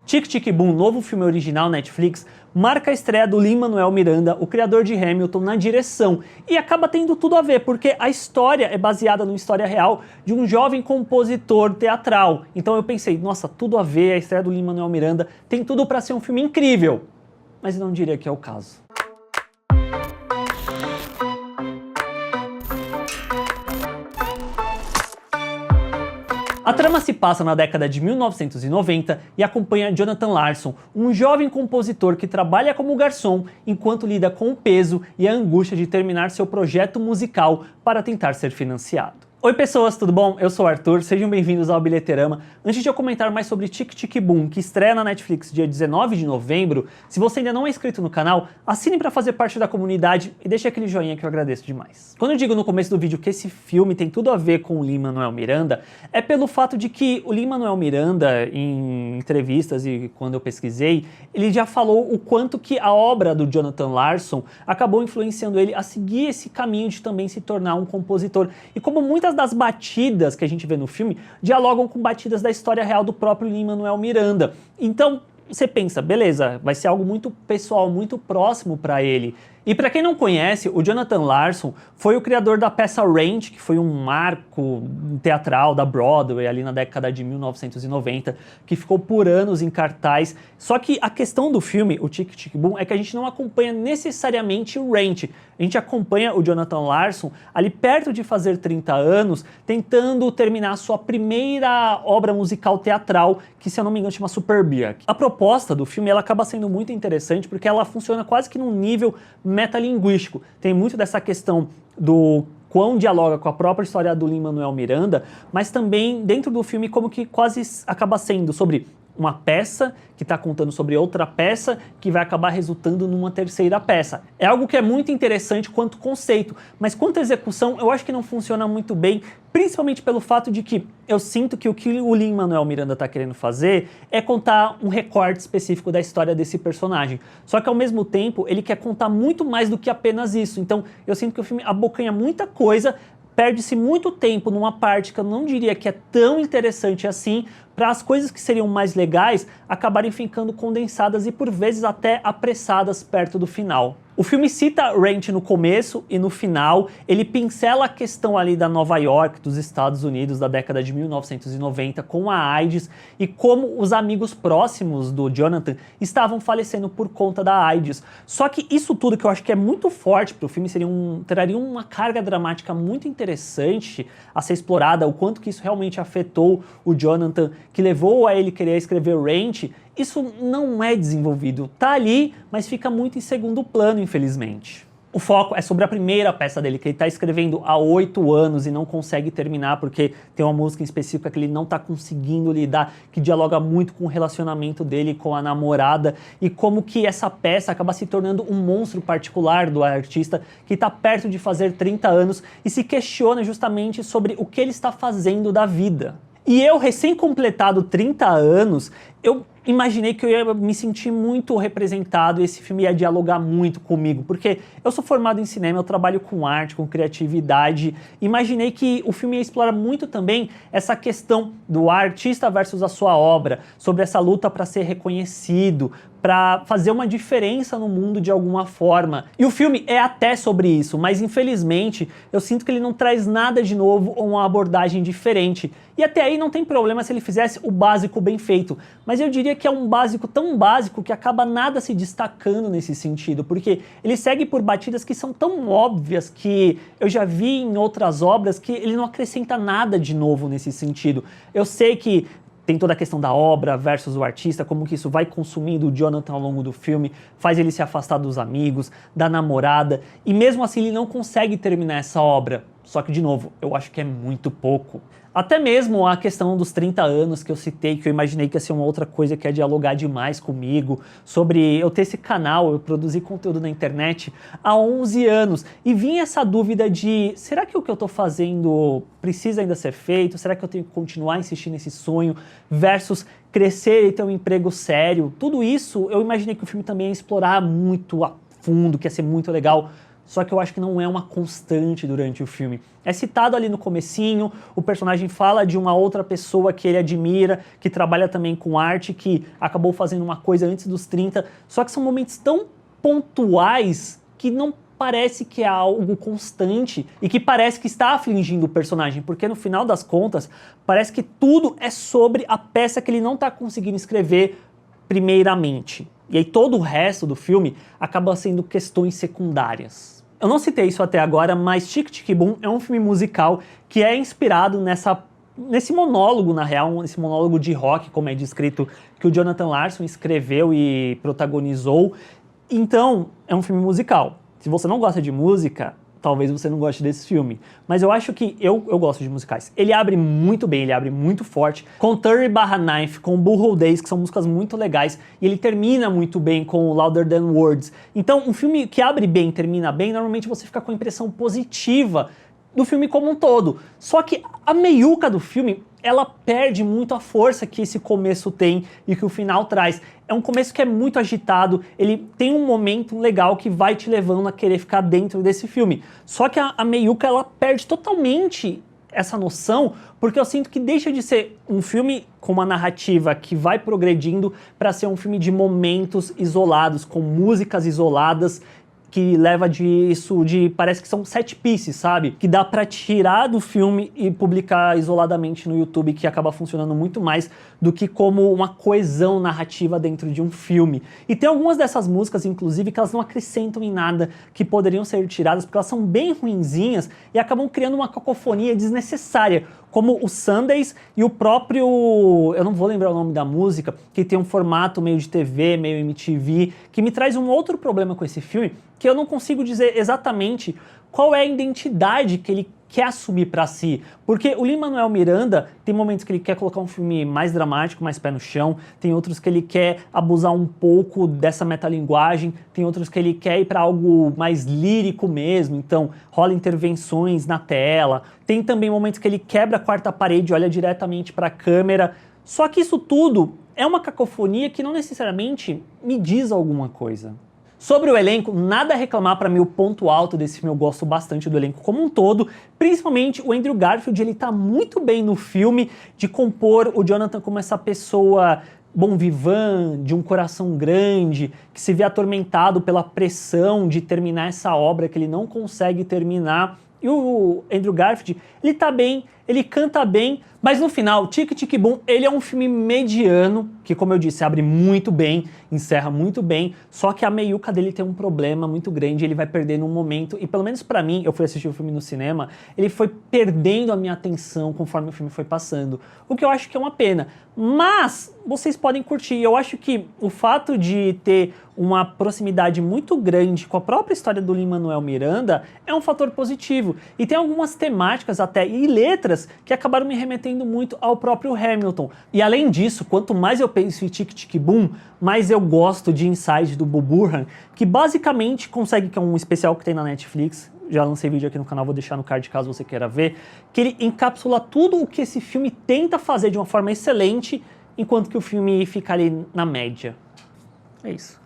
Tic Tic Boom, novo filme original Netflix, marca a estreia do Lin-Manuel Miranda, o criador de Hamilton, na direção. E acaba tendo tudo a ver, porque a história é baseada numa história real de um jovem compositor teatral. Então eu pensei, nossa, tudo a ver, a estreia do Lin-Manuel Miranda tem tudo para ser um filme incrível. Mas não diria que é o caso. A trama se passa na década de 1990 e acompanha Jonathan Larson, um jovem compositor que trabalha como garçom enquanto lida com o peso e a angústia de terminar seu projeto musical para tentar ser financiado. Oi pessoas, tudo bom? Eu sou o Arthur, sejam bem-vindos ao Bilheterama. Antes de eu comentar mais sobre Tic Tic Boom, que estreia na Netflix dia 19 de novembro, se você ainda não é inscrito no canal, assine para fazer parte da comunidade e deixe aquele joinha que eu agradeço demais. Quando eu digo no começo do vídeo que esse filme tem tudo a ver com o Lin-Manuel Miranda, é pelo fato de que o Lin-Manuel Miranda, em entrevistas e quando eu pesquisei, ele já falou o quanto que a obra do Jonathan Larson acabou influenciando ele a seguir esse caminho de também se tornar um compositor. E como muitas das batidas que a gente vê no filme dialogam com batidas da história real do próprio Lin-Manuel Miranda. Então, você pensa, beleza, vai ser algo muito pessoal, muito próximo para ele. E para quem não conhece, o Jonathan Larson foi o criador da peça Rent, que foi um marco teatral da Broadway ali na década de 1990, que ficou por anos em cartaz. Só que a questão do filme, o Tic Tic Boom, é que a gente não acompanha necessariamente o Rent. A gente acompanha o Jonathan Larson ali perto de fazer 30 anos, tentando terminar a sua primeira obra musical teatral, que se eu não me engano chama Superbia. A proposta do filme ela acaba sendo muito interessante porque ela funciona quase que num nível metalinguístico. Tem muito dessa questão do quão dialoga com a própria história do Lin-Manuel Miranda, mas também dentro do filme como que quase acaba sendo sobre uma peça que está contando sobre outra peça que vai acabar resultando numa terceira peça. É algo que é muito interessante quanto conceito, mas quanto execução eu acho que não funciona muito bem, principalmente pelo fato de que eu sinto que o Lin-Manuel Miranda está querendo fazer é contar um recorte específico da história desse personagem. Só que ao mesmo tempo ele quer contar muito mais do que apenas isso. Então eu sinto que o filme abocanha muita coisa, perde-se muito tempo numa parte que eu não diria que é tão interessante assim, para as coisas que seriam mais legais acabarem ficando condensadas e por vezes até apressadas perto do final. O filme cita Rent no começo e no final, ele pincela a questão ali da Nova York, dos Estados Unidos, da década de 1990, com a AIDS e como os amigos próximos do Jonathan estavam falecendo por conta da AIDS. Só que isso tudo que eu acho que é muito forte para o filme, traria uma carga dramática muito interessante a ser explorada, o quanto que isso realmente afetou o Jonathan, que levou a ele querer escrever Rent. Isso não é desenvolvido, tá ali, mas fica muito em segundo plano, infelizmente. O foco é sobre a primeira peça dele, que ele está escrevendo há 8 anos e não consegue terminar porque tem uma música em específica que ele não está conseguindo lidar, que dialoga muito com o relacionamento dele com a namorada e como que essa peça acaba se tornando um monstro particular do artista que está perto de fazer 30 anos e se questiona justamente sobre o que ele está fazendo da vida. E eu, recém-completado 30 anos, eu imaginei que eu ia me sentir muito representado e esse filme ia dialogar muito comigo, porque eu sou formado em cinema, eu trabalho com arte, com criatividade, imaginei que o filme ia explorar muito também essa questão do artista versus a sua obra, sobre essa luta para ser reconhecido, para fazer uma diferença no mundo de alguma forma. E o filme é até sobre isso, mas infelizmente eu sinto que ele não traz nada de novo ou uma abordagem diferente. E até aí não tem problema se ele fizesse o básico bem feito, mas eu diria que é um básico tão básico que acaba nada se destacando nesse sentido, porque ele segue por batidas que são tão óbvias que eu já vi em outras obras que ele não acrescenta nada de novo nesse sentido. Eu sei que tem toda a questão da obra versus o artista, como que isso vai consumindo o Jonathan ao longo do filme, faz ele se afastar dos amigos, da namorada, e mesmo assim ele não consegue terminar essa obra. Só que, de novo, eu acho que é muito pouco. Até mesmo a questão dos 30 anos que eu citei, que eu imaginei que ia ser uma outra coisa que ia dialogar demais comigo, sobre eu ter esse canal, eu produzir conteúdo na internet há 11 anos, e vinha essa dúvida de, será que o que eu tô fazendo precisa ainda ser feito? Será que eu tenho que continuar insistindo nesse sonho? Versus crescer e ter um emprego sério. Tudo isso eu imaginei que o filme também ia explorar muito a fundo, que ia ser muito legal. só que eu acho que não é uma constante durante o filme. É citado ali no comecinho, o personagem fala de uma outra pessoa que ele admira, que trabalha também com arte, que acabou fazendo uma coisa antes dos 30, só que são momentos tão pontuais que não parece que é algo constante e que parece que está afligindo o personagem, porque no final das contas, parece que tudo é sobre a peça que ele não está conseguindo escrever primeiramente. E aí todo o resto do filme acaba sendo questões secundárias. Eu não citei isso até agora, mas Tic Tic Boom é um filme musical que é inspirado nesse monólogo, na real, esse monólogo de rock, como é descrito, que o Jonathan Larson escreveu e protagonizou. Então, é um filme musical. Se você não gosta de música, talvez você não goste desse filme. Mas eu acho que eu gosto de musicais. Ele abre muito bem, ele abre muito forte, com 30/9, com Bull Days, que são músicas muito legais, e ele termina muito bem com Louder Than Words. Então, um filme que abre bem, termina bem, normalmente você fica com a impressão positiva do filme como um todo. Só que a meiuca do filme, ela perde muito a força que esse começo tem e que o final traz. É um começo que é muito agitado, ele tem um momento legal que vai te levando a querer ficar dentro desse filme. Só que a meiuca, ela perde totalmente essa noção, porque eu sinto que deixa de ser um filme com uma narrativa que vai progredindo para ser um filme de momentos isolados, com músicas isoladas, que leva disso parece que são set pieces, sabe? Que dá pra tirar do filme e publicar isoladamente no YouTube, que acaba funcionando muito mais do que como uma coesão narrativa dentro de um filme. E tem algumas dessas músicas, inclusive, que elas não acrescentam em nada, que poderiam ser tiradas, porque elas são bem ruinzinhas e acabam criando uma cacofonia desnecessária, como o Sundays e o próprio, eu não vou lembrar o nome da música, que tem um formato meio de TV, meio MTV, que me traz um outro problema com esse filme, que eu não consigo dizer exatamente qual é a identidade que ele quer assumir pra si. Porque o Lin-Manuel Miranda tem momentos que ele quer colocar um filme mais dramático, mais pé no chão, tem outros que ele quer abusar um pouco dessa metalinguagem, tem outros que ele quer ir pra algo mais lírico mesmo, então rola intervenções na tela, tem também momentos que ele quebra a quarta parede e olha diretamente pra câmera, só que isso tudo é uma cacofonia que não necessariamente me diz alguma coisa. Sobre o elenco, nada a reclamar. Para mim, o ponto alto desse filme, eu gosto bastante do elenco como um todo, principalmente o Andrew Garfield, ele tá muito bem no filme de compor o Jonathan como essa pessoa bon vivant, de um coração grande, que se vê atormentado pela pressão de terminar essa obra que ele não consegue terminar. E o Andrew Garfield, ele tá bem, ele canta bem, mas no final, Tic Tic Boom, ele é um filme mediano, que como eu disse, abre muito bem, encerra muito bem, só que a meiuca dele tem um problema muito grande, ele vai perder num momento, e pelo menos pra mim, eu fui assistir o filme no cinema, ele foi perdendo a minha atenção conforme o filme foi passando, o que eu acho que é uma pena. Mas vocês podem curtir, eu acho que o fato de ter uma proximidade muito grande com a própria história do Lin-Manuel Miranda é um fator positivo, e tem algumas temáticas até, e letras, que acabaram me remetendo muito ao próprio Hamilton. E além disso, quanto mais eu penso em Tic Tic Boom, mais eu gosto de Inside do Bob Burhan, que basicamente consegue, que é um especial que tem na Netflix, já lancei vídeo aqui no canal, vou deixar no card caso você queira ver, que ele encapsula tudo o que esse filme tenta fazer de uma forma excelente, enquanto que o filme fica ali na média. É isso.